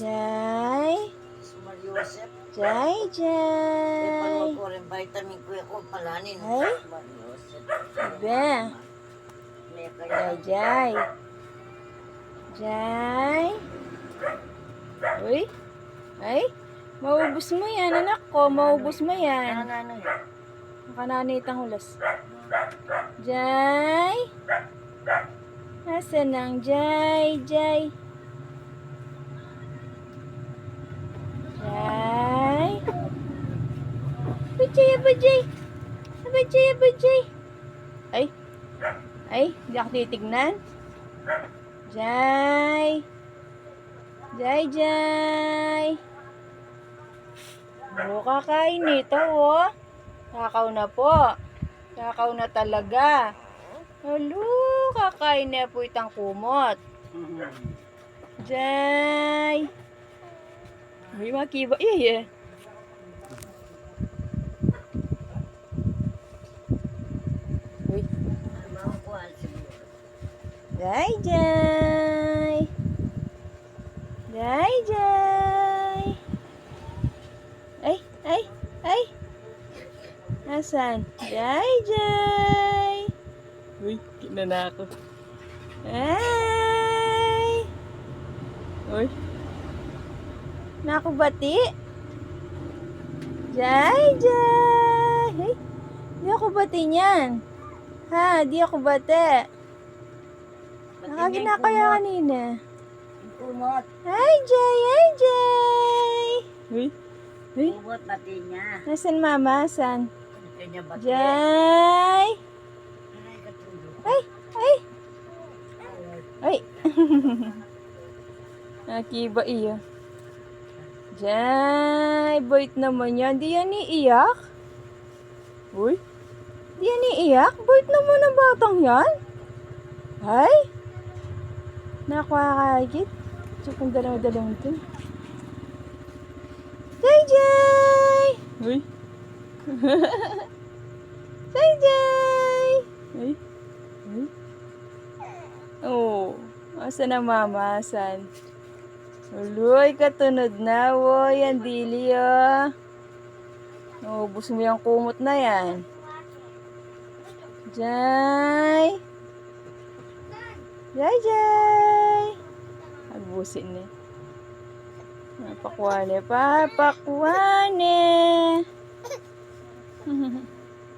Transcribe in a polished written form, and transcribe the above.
Jai. Small Joseph. Jai, Jai. Panood ko rin vitamin ko ako palanin. Ay. Small Joseph. Ibe. May Jai, kaya. Jai. Jai. Uy. Ay. Maubos mo yan, anak ko. Maubos mo yan. Ano yan? Makananitang hulas. Jai. Nasaan ang Jai, Jai? Jai. Abajay, abajay. Abajay, abajay. Ay. Ay, hindi ako titignan. Jai. Jai, Jai. Oo, kakain nito, oh. Kakaw na po. Kakaw na talaga. Halo, kakain na po itang kumot. Jai. May makiba. Iya. Uy. Jai, Jai. Jai, Jai. Ay, ay, ay. Nasaan? Jai, Jai. Uy, kina na ako. Ay. Uy. Nakubati. Jai, Jai. Hey, di ako bati niyan. Ha, di ako bati. Nakagina kaya kanina. Kumot. Hi, Jai, hi, Jai. Uy. Uy. Kumot pati niya. Nasaan mama? Saan? Kanya bati. Jai. Ay, katulog. Ay, ay. Ay. Nakiba iya. Jai, bait naman yan. Di yan iiyak? Uy. Di yan iiyak? Bait naman ang batang yan. Ay. Nakakagit. Tsukong dalaw-dalawang dun. Jai, Jai. Uy. Jai, Jai. Ay. Ay. Oh. Asan na mama? Asan? Uloy, katunod na. Woy, ang dili ah. Naubos mo yung kumot na yan. Jai. Jai, Jai. Abusin ni. Papakwane.